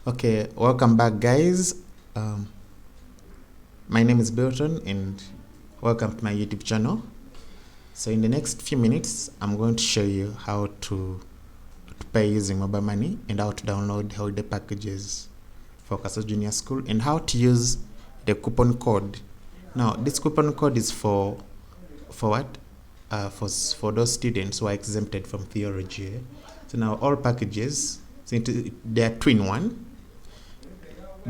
Okay, welcome back, guys. My name is Bilton, and welcome to my YouTube channel. So, in the next few minutes, I'm going to show you how to pay using mobile money and how to download holiday packages for Kasozi Junior School and how to use the coupon code. Now, this coupon code is for what? For those students who are exempted from theology. So now all packages, so they are twin one.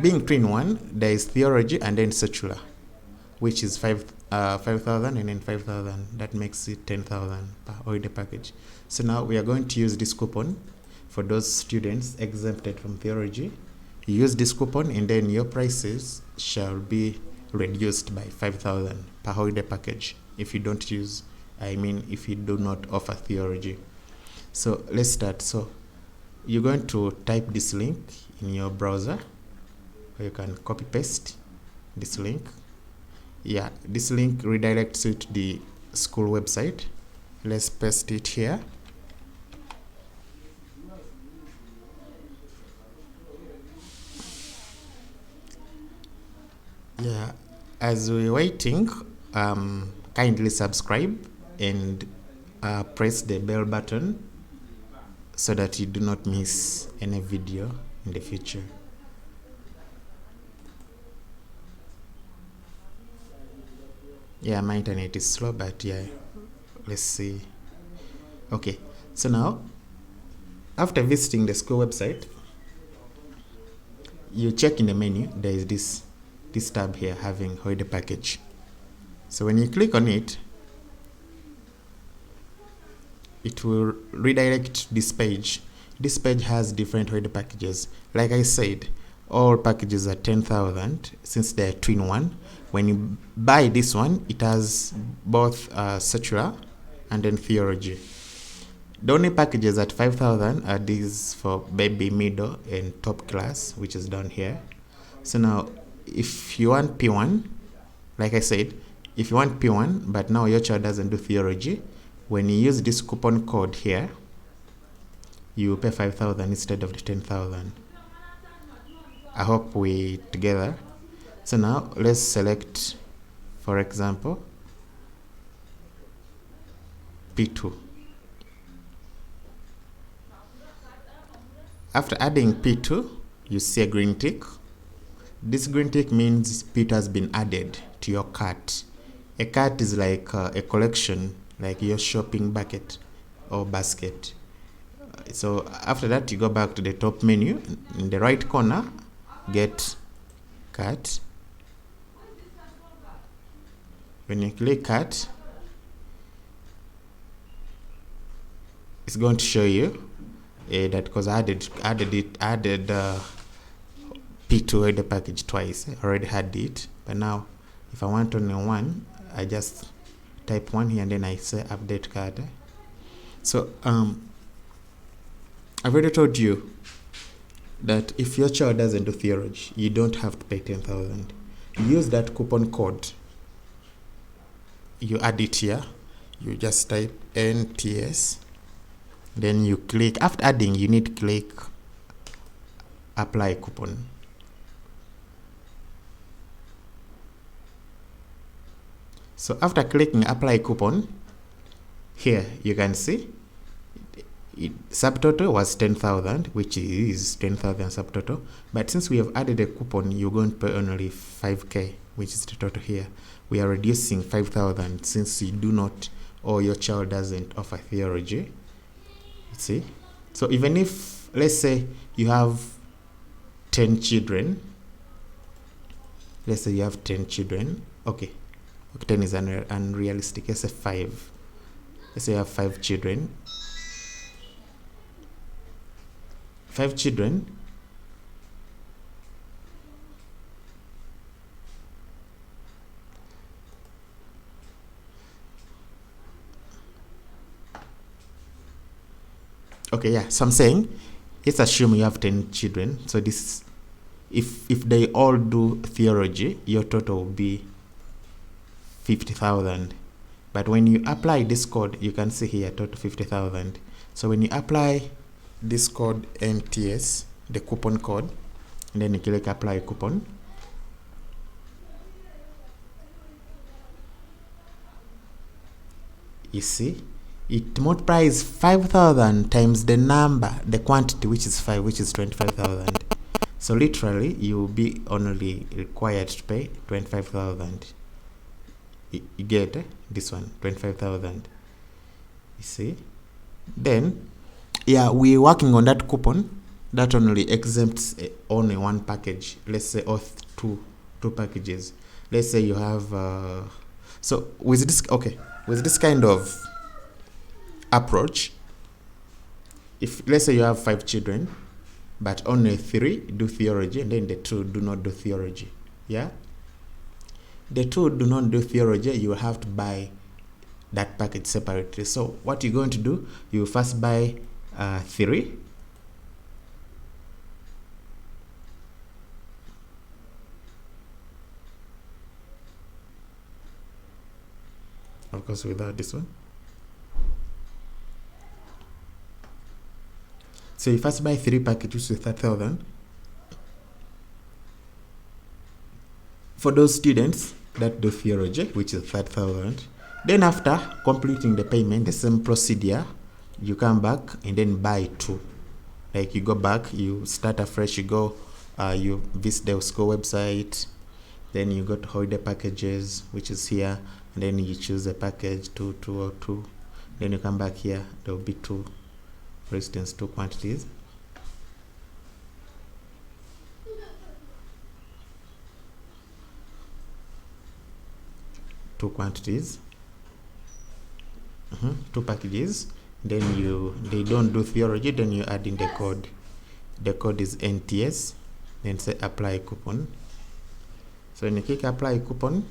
Being twin one, there is theology and then secular, which is 5,000 and then 5,000. That makes it 10,000 per holiday package. So now we are going to use this coupon for those students exempted from theology. You use this coupon and then your prices shall be reduced by 5,000 per holiday package if you don't use, if you do not offer theology. So let's start. So you're going to type this link in your browser, or you can copy paste this link. Yeah, this link redirects you to the school website. Let's paste it here. Yeah, as we're waiting, kindly subscribe and press the bell button so that you do not miss any video in the future. Yeah, my internet is slow, but yeah, let's see. Okay, so now after visiting the school website, you check in the menu. There is this tab here having holiday package. So when you click on it, it will redirect this page. This page has different holiday packages. Like I said, all packages are 10,000 since they're twin one. When you buy this one, it has both secular and then theology. The only packages at 5,000 are these for baby, middle, and top class, which is down here. So now, if you want P1, like I said, if you want P1, but now your child doesn't do theology, when you use this coupon code here, you pay 5,000 instead of the 10,000. I hope we together. So now let's select, for example, P2. After adding P2, you see a green tick. This green tick means P2 has been added to your cart. A cart is like a collection, like your shopping bucket or basket. So after that, you go back to the top menu. In the right corner, get cart. When you click cart, it's going to show you that because I added P2 the package twice. I already had it, but now if I want only one, I just type one here and then I say update cart. So I've already told you that if your child doesn't do theology, you don't have to pay 10,000. Use that coupon code. You add it here. You just type NTS. Then you click. After adding, you need to click apply coupon. So after clicking apply coupon, here you can see subtotal was 10,000, which is 10,000 subtotal. But since we have added a coupon, you're going to pay only 5K, which is the total here. We are reducing 5,000 since you do not, or your child doesn't offer theology. You see? So even if, let's say you have 10 children, let's say you have 10 children, okay, 10 is unrealistic. Let's say 5. Let's say you have 5 children. 5 children. Okay, yeah. So I'm saying, let's assume you have 10 children. So this, if they all do theology, your total will be 50,000. But when you apply this code, you can see here total 50,000. So when you apply this code NTS, the coupon code, and then you click apply coupon. You see, it multiplies 5,000 times the number, the quantity, which is 5, which is 25,000. So literally, you'll be only required to pay 25,000. You get this one, 25,000. You see? Then, yeah, we're working on that coupon that only exempts only one package. Let's say, or two packages. Let's say you have, so with this kind of approach, if let's say you have 5 children, but only 3 do theology, and then the 2 do not do theology. Yeah? The 2 do not do theology, you will have to buy that package separately. So what you're going to do, you first buy 3. Of course, without this one. So you first buy 3 packages with 30,000. For those students that do theology, which is 5,000. Then after completing the payment, the same procedure, you come back and then buy 2. Like you go back, you start afresh, you go, you visit the school website, then you go to holiday packages, which is here, and then you choose a package 2, 2, or 2. Then you come back here, there will be 2, for instance, 2 quantities. Two quantities, 2 packages. Then they don't do theology, then you add in the code. The code is NTS, then say apply coupon. So when you click apply coupon,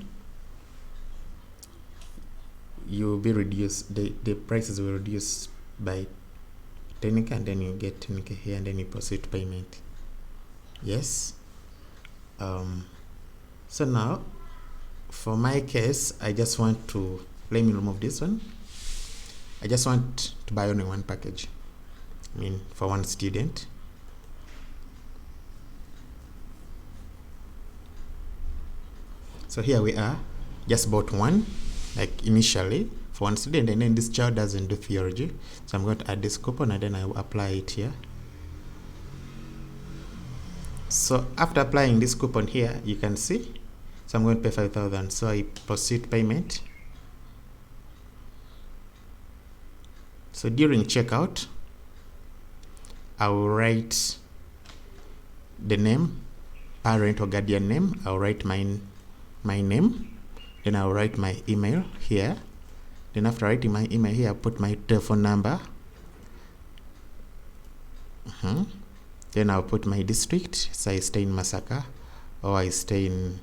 you will be reduced, the prices will reduce by 10k, and then you get 10k here, and then you proceed to payment. Yes. So now, for my case, I just want to, let me remove this one. I just want to buy only one package. I mean, for one student. So here we are, just bought one, like initially, for one student, and then this child doesn't do theology. So I'm going to add this coupon, and then I will apply it here. So after applying this coupon here, you can see, so I'm going to pay 5,000. So I proceed payment. So during checkout, I will write the name, parent or guardian name. I'll write my name. Then I'll write my email here. Then after writing my email here, I'll put my telephone number. Then I'll put my district. So I stay in Masaka, or I stay in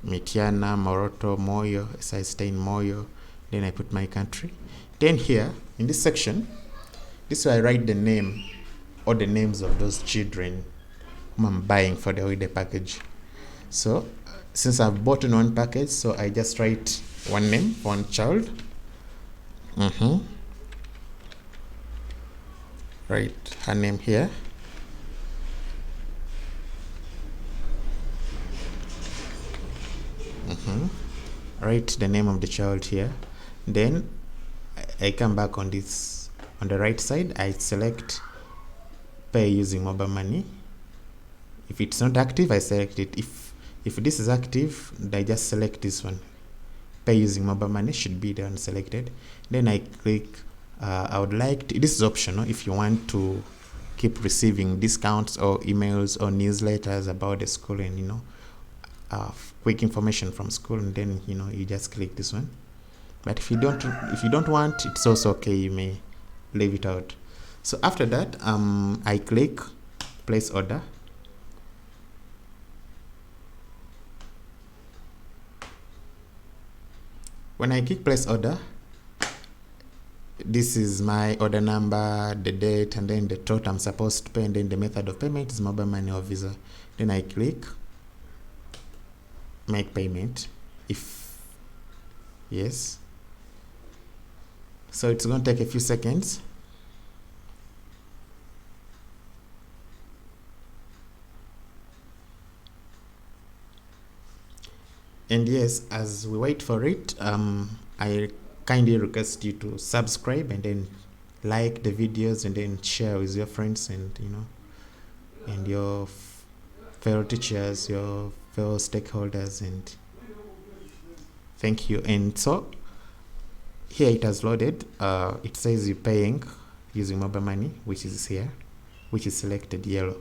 Mitiana, Moroto, Moyo. So I stay in Moyo. Then I put my country. Then here in this section, this is where I write the name or the names of those children whom I'm buying for the holiday package. So since I've bought in one package, so I just write one name, one child. Write her name here. Write the name of the child here. Then I come back on this, on the right side, I select pay using mobile money. If it's not active, I select it. If this is active, I just select this one. Pay using mobile money should be done selected. Then I click, I would like to, this is optional if you want to keep receiving discounts or emails or newsletters about the school, and quick information from school, and then you just click this one. But if you don't want, it's also okay, you may leave it out. So after that, I click place order. When I click place order, this is my order number, the date, and then the total I'm supposed to pay, and then the method of payment is mobile money or Visa. Then I click make payment. If yes, so it's going to take a few seconds. And yes, as we wait for it, I kindly request you to subscribe and then like the videos and then share with your friends and and your fellow teachers, your fellow stakeholders, and thank you. And so here it has loaded. It says you're paying using mobile money, which is here, which is selected yellow.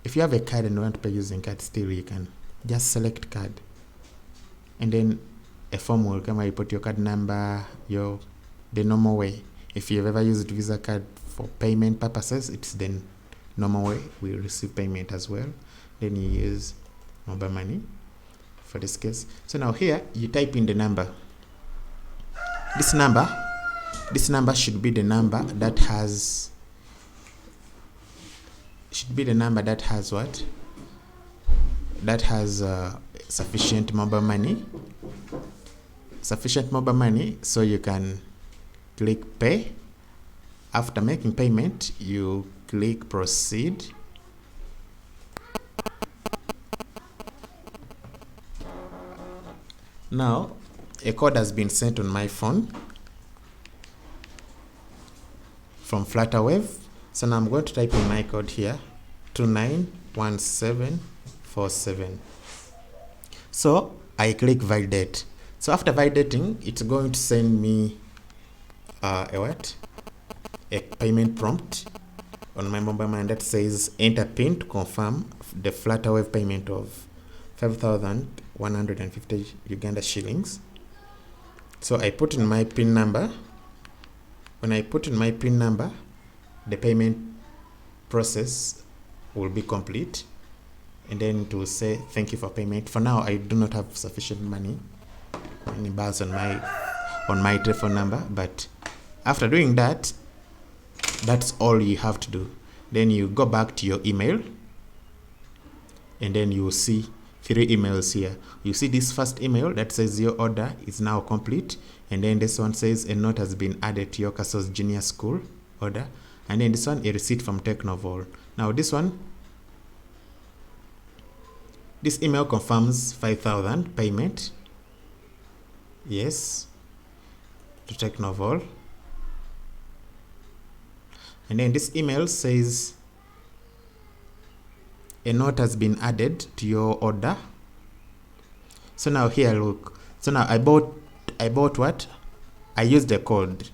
If you have a card and want to pay using card, still you can just select card, and then a form will come where you put your card number, the normal way. If you've ever used Visa card for payment purposes, it's the normal way we receive payment as well. Then you use mobile money for this case. So now here you type in the number. This number should be the number that has what? That has sufficient mobile money. So you can click pay. After making payment, you click proceed. Now a code has been sent on my phone from Flutterwave. So now I'm going to type in my code here, 291747. So I click validate. So after validating, it's going to send me a payment prompt on my mobile money that says enter PIN to confirm the Flutterwave payment of 5,150 Uganda shillings. So I put in my PIN number. When I put in my PIN number, the payment process will be complete, and then it will say thank you for payment. For now, I do not have sufficient money in bars on my telephone number, but after doing that, that's all you have to do. Then you go back to your email, and then you will see 3 emails here. You see this first email that says your order is now complete, and then this one says a note has been added to your Kasozi Junior School order, and then this one a receipt from Technovol. Now this email confirms 5,000 payment, yes, to Technovol. And then this email says a note has been added to your order. So now here, look. So now I bought what? I used the code,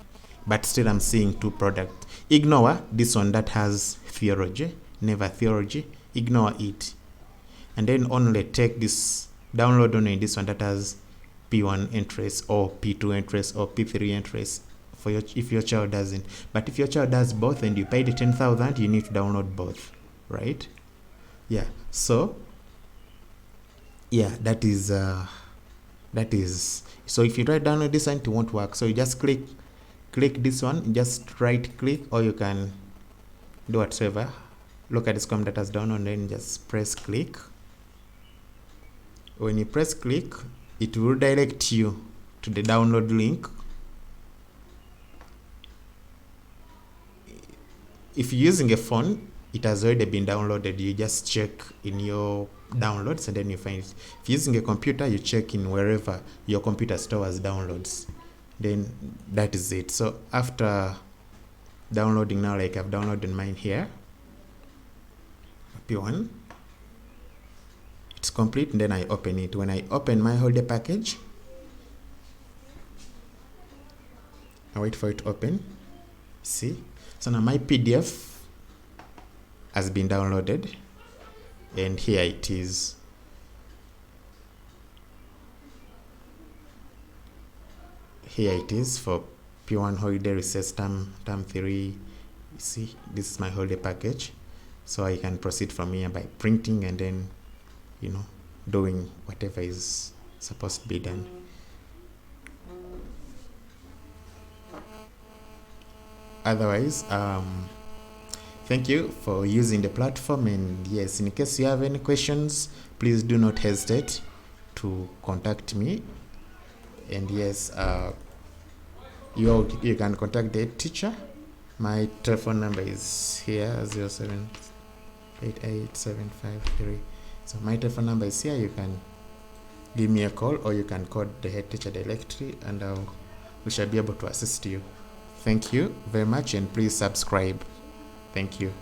but still I'm seeing 2 products. Ignore this one that has theology, never theology. Ignore it. And then only take this, download only this one that has P1 interest or P2 interest or P3 interest for if your child doesn't. But if your child does both and you pay the 10,000, you need to download both, right? Yeah. So yeah, that is so if you try to download this one, it won't work. So you just click this one, just right click, or you can do whatever. Look at this com that has downloaded, and then just press click. When you press click, it will direct you to the download link. If you're using a phone, it has already been downloaded. You just check in your downloads and then you find it. If you're using a computer, you check in wherever your computer stores downloads. Then that is it. So after downloading now, like I've downloaded mine here, P1, it's complete, and then I open it. When I open my holiday package, I wait for it to open. See? So now my PDF has been downloaded, and here it is. Here it is for P1 holiday recess term 3. You see, this is my holiday package. So I can proceed from here by printing and then, doing whatever is supposed to be done. Otherwise, thank you for using the platform, and yes, in case you have any questions, please do not hesitate to contact me. And yes, you can contact the teacher. My telephone number is here, 07887553. So my telephone number is here. You can give me a call, or you can call the head teacher directly, and we shall be able to assist you. Thank you very much, and please subscribe. Thank you.